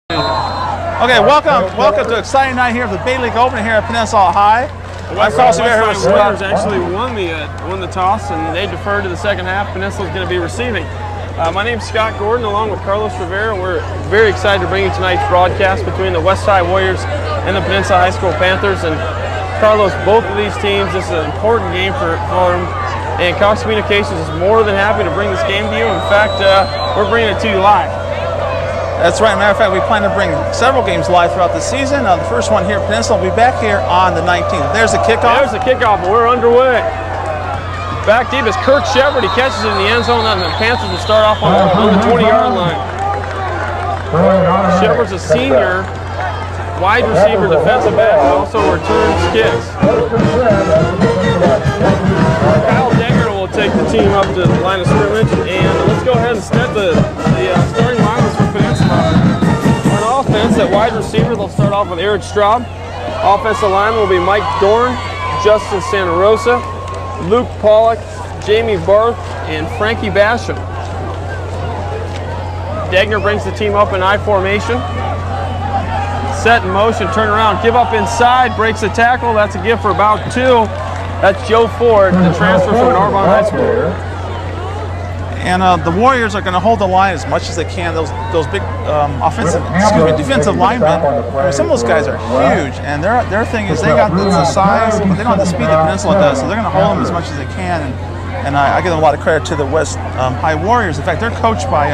Okay, welcome to an exciting night here of the Bay League Open here at Peninsula High. The Warriors actually won the toss, and they deferred to the second half. Peninsula is going to be receiving. My name's Scott Gordon, along with Carlos Rivera. We're very excited to bring you tonight's broadcast between the West Side Warriors and the Peninsula High School Panthers. And Carlos, both of these teams, this is an important game for them. And Cox Communications is more than happy to bring this game to you. In fact, we're bringing it to you live. That's right. Matter of fact, we plan to bring several games live throughout the season. The first one here at Peninsula will be back here on the 19th. There's the kickoff. There's the kickoff, but we're underway. Back deep is Kirk Shepard. He catches it in the end zone, and the Panthers will start off on the 20-yard line. Shepard's a senior wide receiver, defensive back, who also returns kicks. Kyle Degner will take the team up to the line of scrimmage, and let's go ahead and start the starting lineups for Peninsula. On offense, at wide receiver, they'll start off with Eric Straub. Offensive line will be Mike Dorn, Justin Santa Rosa, Luke Pollock, Jamie Barth, and Frankie Basham. Degner brings the team up in I formation. Set in motion, turn around, give up inside, breaks a tackle. That's a give for about 2. That's Joe Ford, the transfer from Narbonne High School. And the Warriors are going to hold the line as much as they can. Those big defensive linemen. I mean, some of those guys are huge, and their thing is they got the size, but they don't have the speed that Peninsula does. So they're going to hold them as much as they can. And I give them a lot of credit to the West High Warriors. In fact, they're coached by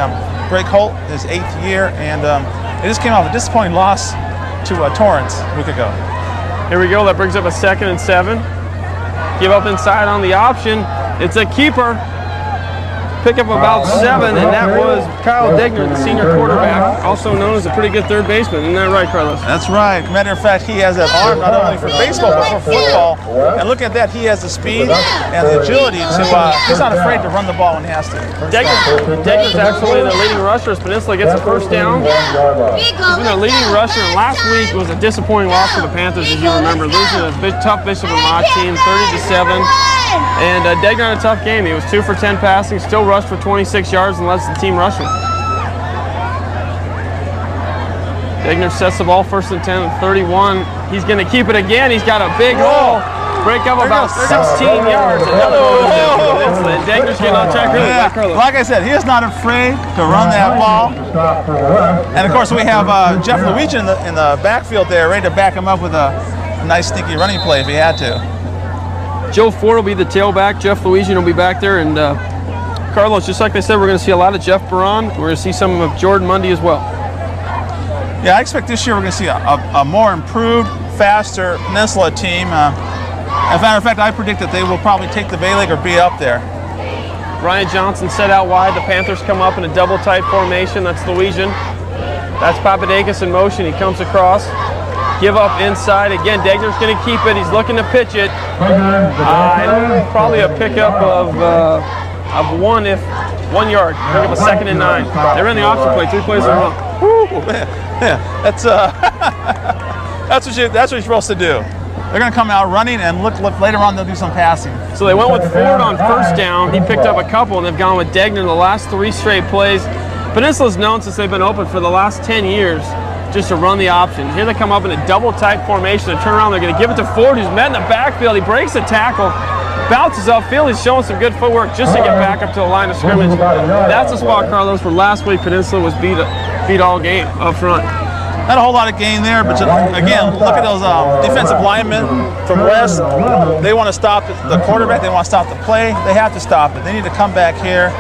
Greg Holt, his 8th year, and they just came off a disappointing loss to Torrance a week ago. Here we go. That brings up a 2nd and 7. Give up inside on the option. It's a keeper. Pick up about 7, and that was Kyle Degner, the senior quarterback, also known as a pretty good third baseman. Isn't that right, Carlos? That's right. Matter of fact, he has that arm not only for baseball but for football. And look at that, he has the speed and the agility to. He's not afraid to run the ball when he has to. Degner's actually the leading rusher as Peninsula gets a first down. He's been a leading rusher, and last week was a disappointing loss for the Panthers, as you remember, losing a tough Bishop and Lodge team, 30-7. And Degner had a tough game. He was 2 for 10 passing, still rushed for 26 yards and led the team rushing. Degner sets the ball 1st and 10 at 31. He's going to keep it again. He's got a big hole. Break up about 16 yards. And Degner's getting on track really quick, Carlos. Like I said, he is not afraid to run that ball. And of course, we have Jeff Luigi in the backfield there, ready to back him up with a nice, sneaky running play if he had to. Joe Ford will be the tailback. Jeff Louisian will be back there. And Carlos, just like they said, we're going to see a lot of Jeff Baran. We're going to see some of Jordan Mundy as well. Yeah, I expect this year we're going to see a more improved, faster Peninsula team. As a matter of fact, I predict that they will probably take the Bay League or be up there. Ryan Johnson set out wide. The Panthers come up in a double tight formation. That's Louisian. That's Papadakis in motion. He comes across. Give up inside. Again, Degner's going to keep it. He's looking to pitch it. Probably a pickup of 1 yard. Pick up a 2nd and 9. They ran the option play 3 plays in a row. Yeah, that's what you're supposed to do. They're going to come out running, and look later on they'll do some passing. So they went with Ford on first down. He picked up a couple, and they've gone with Degner in the last 3 straight plays. Peninsula's known since they've been open for the last 10 years just to run the option. Here they come up in a double tight formation. They turn around, they're going to give it to Ford, who's met in the backfield. He breaks the tackle, bounces upfield. He's showing some good footwork just to get back up to the line of scrimmage. That's the spot, Carlos, where last week Peninsula was beat all game up front. Not a whole lot of gain there, but again, look at those defensive linemen from West. They want to stop the quarterback. They want to stop the play. They have to stop it. They need to come back here.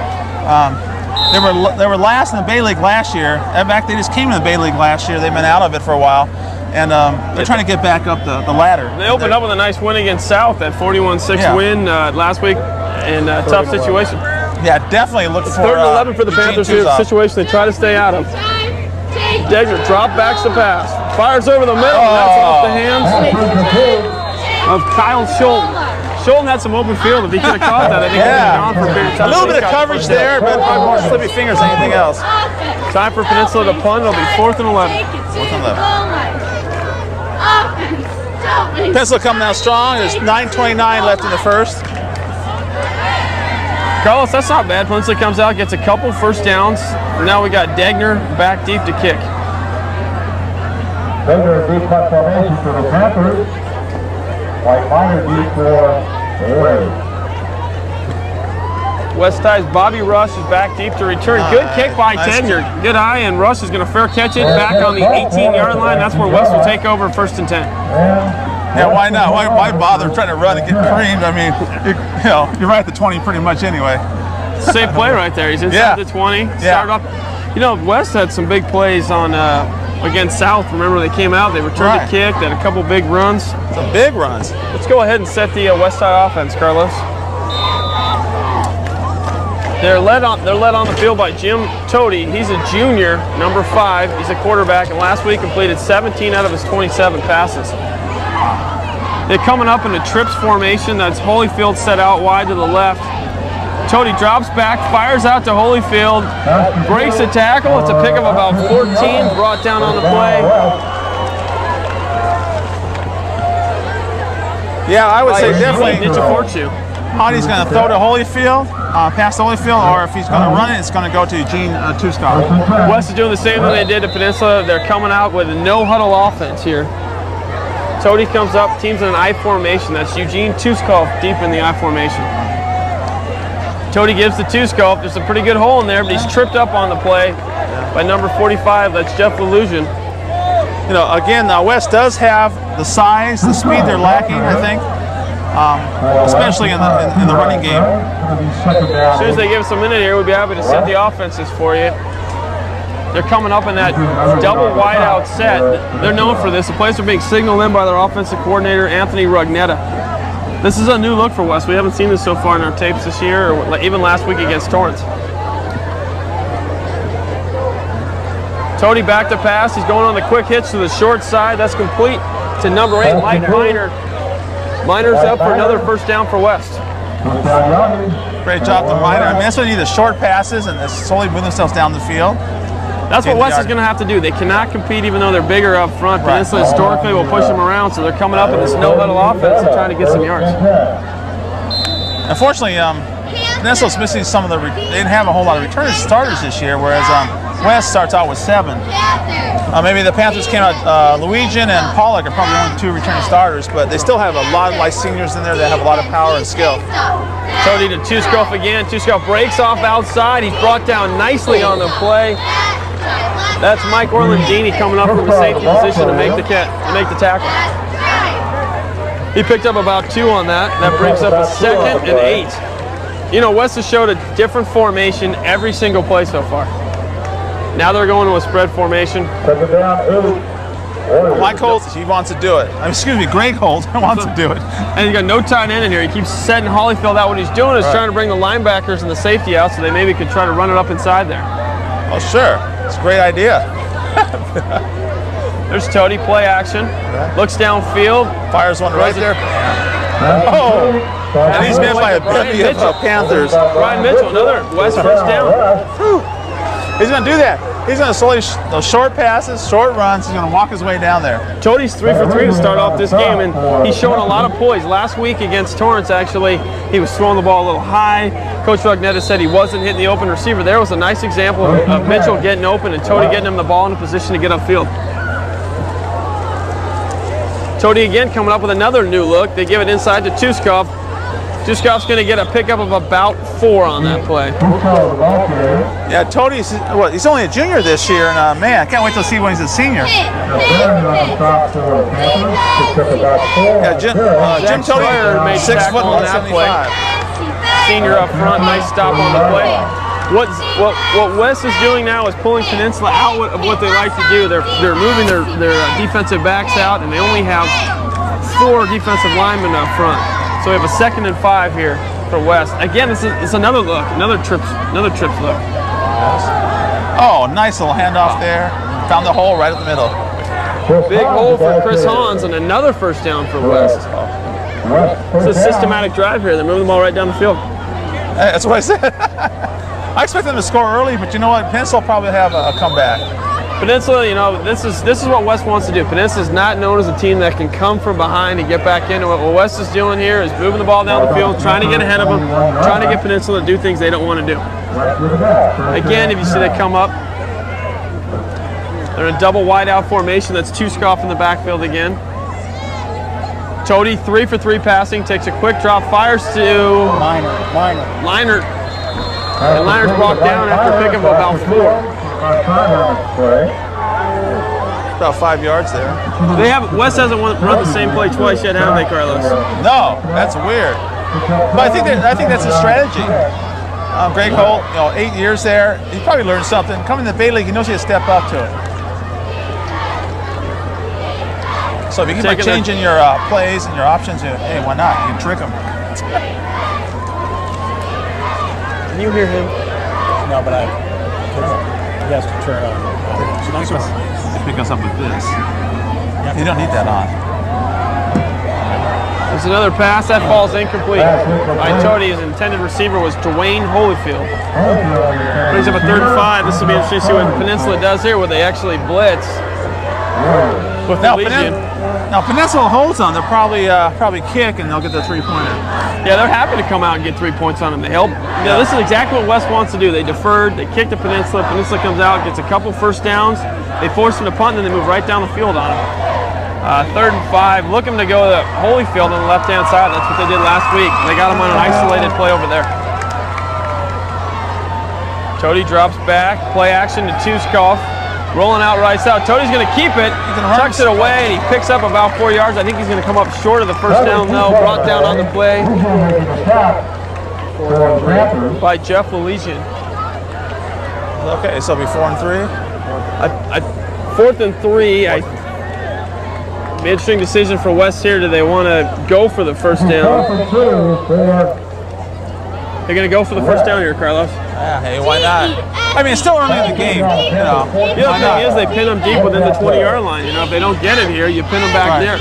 They were last in the Bay League last year. In fact, they just came in the Bay League last year. They've been out of it for a while, and they're trying to get back up the ladder. They opened up with a nice win against South, that 41-6 win last week in a tough situation. Yeah, definitely look for 3rd and 11 for the Panthers here. Situation they try to stay out of. Degner drop backs the pass, fires over the middle. That's off the hands of Kyle Schulten. Schulten had some open field. If he could have caught that, I think he would have gone for a period of time. A little bit of coverage there, but probably more slippy fingers than anything else. Time for Peninsula to punt. It'll be 4th and 11. 4th and 11. Peninsula coming out strong. There's 9:29 left in the first. Carlos, that's not bad. Peninsula comes out, gets a couple first downs. Now we got Degner back deep to kick. Bigger deep punt formation for the Panthers. White minor deep for the Verdes. West ties Bobby Rush is back deep to return. Good kick by nice Tenure. Good eye, and Rush is going to fair catch it back on the 18-yard line. That's where West will take over 1st and 10. Yeah, why not? Why bother trying to run and get creamed? I mean, you're right at the 20 pretty much anyway. Safe play right there. He's inside the 20. Started up. You know, West had some big plays on against South. Remember, they came out, they returned a kick, they had a couple big runs. Some big runs. Let's go ahead and set the West Side offense, Carlos. They're led on the field by Jim Toady. He's a junior, number 5. He's a quarterback, and last week completed 17 out of his 27 passes. They're coming up in a trips formation. That's Holyfield set out wide to the left. Toady drops back, fires out to Holyfield, breaks a tackle. It's a pickup about 14, brought down on the play. Yeah, I would say definitely. Ditch a fortune. Hottie's going to throw to Holyfield, past Holyfield, or if he's going to run it, it's going to go to Eugene Tuskov. West is doing the same thing they did to Peninsula. They're coming out with a no-huddle offense here. Toady comes up, team's in an I formation. That's Eugene Tuskov deep in the I formation. Toady gives to Tuskov. There's a pretty good hole in there, but he's tripped up on the play by number 45. That's Jeff Illusion. You know, again, West does have the size, the speed they're lacking, I think. Especially in the running game. As soon as they give us a minute here, we'll be happy to set the offenses for you. They're coming up in that double wide-out set. They're known for this. The plays are being signaled in by their offensive coordinator, Anthony Rugnetta. This is a new look for West. We haven't seen this so far in our tapes this year, or even last week against Torrance. Toady back to pass. He's going on the quick hitch to the short side. That's complete to number 8, Mike Miner. Miner's up for another 1st down for West. Great job to Miner. I mean, that's what you need, the short passes and slowly move themselves down the field. That's what West is going to have to do. They cannot compete even though they're bigger up front. Peninsula historically will push them around, so they're coming up in this no-huddle offense and trying to get some yards. Unfortunately, Peninsula's missing some of the, they didn't have a whole lot of returning starters this year, whereas West starts out with 7. Maybe the Panthers came out, Luigian and Pollock are probably only 2 returning starters, but they still have a lot of seniors in there that have a lot of power and skill. Toady to Tuskov again. Tuskov breaks off outside. He's brought down nicely on the play. That's Mike Orlandini coming up from the safety position to make the tackle. He picked up about 2 on that. That brings up a 2nd and 8. You know, West has showed a different formation every single play so far. Now they're going to a spread formation. Mike Holt, he wants to do it. Excuse me, Greg Holt wants to do it. And you got no tight end in here. He keeps setting Holyfield out. What he's doing is trying to bring the linebackers and the safety out so they maybe could try to run it up inside there. Oh, sure. It's a great idea. There's Toady, play action. Looks downfield. Fires one right there. Oh! And he's met by a bevy of Panthers. Ryan Mitchell, another West 1st down. He's going to do that. He's going to slowly, those short passes, short runs, he's going to walk his way down there. Toady's 3 for 3 to start off this game, and he's showing a lot of poise. Last week against Torrance, actually, he was throwing the ball a little high. Coach Rugnetta said he wasn't hitting the open receiver. There was a nice example of Mitchell getting open and Toady getting him the ball in a position to get upfield. Toady again coming up with another new look. They give it inside to Tuskov. Tuskov's going to get a pickup of about 4 on that play. Yeah, Toady's, he's only a junior this year, and man, I can't wait to see when he's a senior. Yeah, Jim Toady made 6 foot on that play. Senior up front, nice stop on the play. What West is doing now is pulling Peninsula out of what they like to do. They're moving their defensive backs out, and they only have 4 defensive linemen up front. So we have a 2nd and 5 here for West. Again, it's another look, another trips look. Oh, nice little handoff there. Found the hole right in the middle. Big hole for Chris Hans and another 1st down for West. It's a systematic drive here. They're moving the ball right down the field. That's what I said. I expect them to score early, but you know what? Peninsula will probably have a comeback. Peninsula, you know, this is what West wants to do. Peninsula is not known as a team that can come from behind and get back into it. What West is doing here is moving the ball down the field, trying to get ahead of them, trying to get Peninsula to do things they don't want to do. Again, if you see they come up, They're in a double wide out formation. That's Tuskoff in the backfield again. Tody 3 for 3 passing, takes a quick drop, fires to Leinert. And Leinert's brought down after a pick of about 4. About 5 yards there. West hasn't run the same play twice yet, have they, Carlos? No, that's weird. But I think that's a strategy. Greg Holt, 8 years there, he probably learned something. Coming to the Bay League, he knows he has to step up to it. So if you keep changing your plays and your options, hey, why not? You can trick them. Can you hear him? No, but he has to turn on. Pick us up with this. You don't need that on. There's another pass that falls incomplete. By Tody, his intended receiver was Dwayne Holyfield. Brings up a 3rd and 5. This will be interesting to see what Peninsula does here, where they actually blitz with the Legion. Now Peninsula holds on. They'll probably kick and they'll get the 3-pointer. Yeah, they're happy to come out and get 3 points on them. They help. Yeah, this is exactly what West wants to do. They deferred. They kick to Peninsula. Peninsula comes out, gets a couple first downs. They force them to punt, and then they move right down the field on them. 3rd and 5. Looking to go to Holyfield on the left-hand side. That's what they did last week. They got him on an isolated play over there. Tody drops back. Play action to Tuskoff. Rolling out right side. Tody's going to keep it. Tucks it away, and he picks up about 4 yards. I think he's going to come up short of the first down, though. Brought down on the play by Jeff Legion. Okay, so it'll be 4 and 3. 4th and 3. Interesting decision for West here. Do they want to go for the first down? They're going to go for the first down here, Carlos. Yeah, hey, why not? I mean, it's still early in the game. The other thing is they pin them deep within the 20-yard line. If they don't get it here, you pin them back there.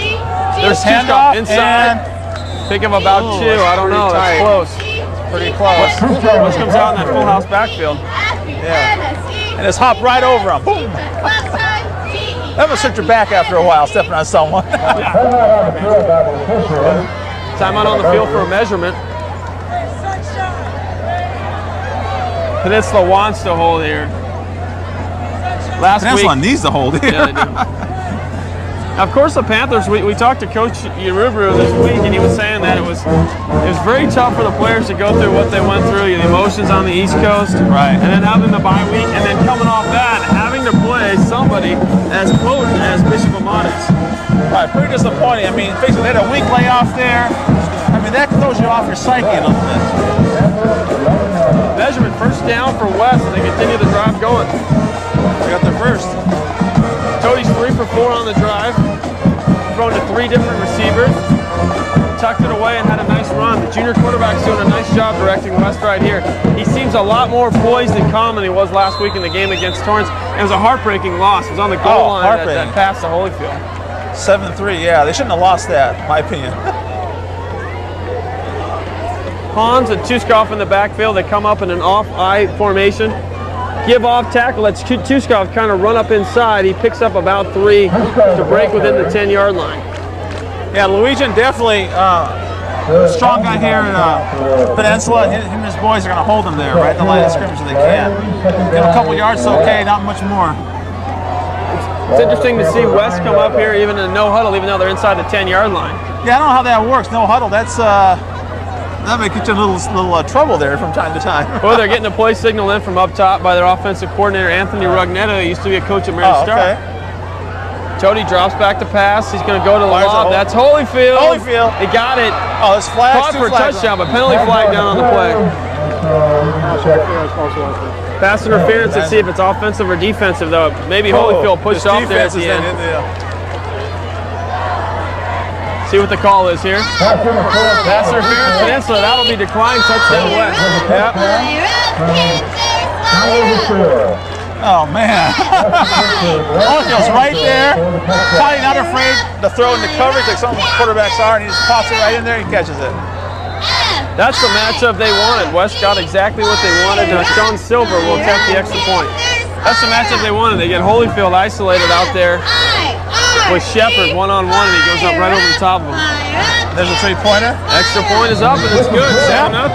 There's Tuskoff inside. Pick him about 2. I don't know. That's close. Pretty close. West comes out in that full house backfield. Yeah. And just hop right over him. Boom. That must hurt your back after a while, stepping on someone. Timeout on the field for a measurement. Peninsula wants to hold here. Peninsula needs to hold here. Yeah, they do. Now, of course, the Panthers, we talked to Coach Urubru this week, and he was saying that it was very tough for the players to go through what they went through, the emotions on the East Coast, right, and then having the bye week, and then coming off that, having to play somebody as potent as Bishop Amatis. Right, pretty disappointing. I mean, basically they had a week layoff there. I mean, that throws you off your psyche a little bit. Measurement, first down for West, and they continue the drive going. They got their first. Tody's 3 for 4 on the drive. Thrown to 3 different receivers. Tucked it away and had a nice run. The junior quarterback's doing a nice job directing West right here. He seems a lot more poised and calm than he was last week in the game against Torrance. It was a heartbreaking loss. It was on the goal line that pass to Holyfield. 7-3, yeah. They shouldn't have lost that, in my opinion. Hans and Tuskoff in the backfield. They come up in an off-eye formation. Give off tackle. Lets Tuskoff kind of run up inside. He picks up about 3 to break within the 10-yard line. Yeah, Luigian definitely a strong guy here in Peninsula. Him and his boys are going to hold him there, right in the line of scrimmage if they can. Give him a couple yards, okay, not much more. It's interesting to see West come up here even in no huddle, even though they're inside the 10-yard line. Yeah, I don't know how that works. No huddle. That may get you a little trouble there from time to time. Well, they're getting a play signal in from up top by their offensive coordinator, Anthony Rugnetto, who used to be a coach at Mary Star. Okay. Tody drops back to pass. He's going to go to the lob. That's Holyfield. He got it. Oh, it's flag. Caught for a touchdown, but penalty flag down on the play. Pass interference. Let's see if it's offensive or defensive, though. Maybe Holyfield pushed off there at the end. See what the call is here. Pass interference, Peninsula. That'll be declined. Touchdown West. Yep. Oh, man. Holyfield's right there. Probably not afraid to throw into coverage like some quarterbacks are, and he just pops it right in there and catches it. That's the matchup they wanted. West got exactly what they wanted. Now Sean Silver will attempt the extra point. That's the matchup they wanted. They get Holyfield isolated out there with Shepard one-on-one, and he goes up right over the top of him. There's a 3-pointer. Extra point is up, and it's good. 7-0.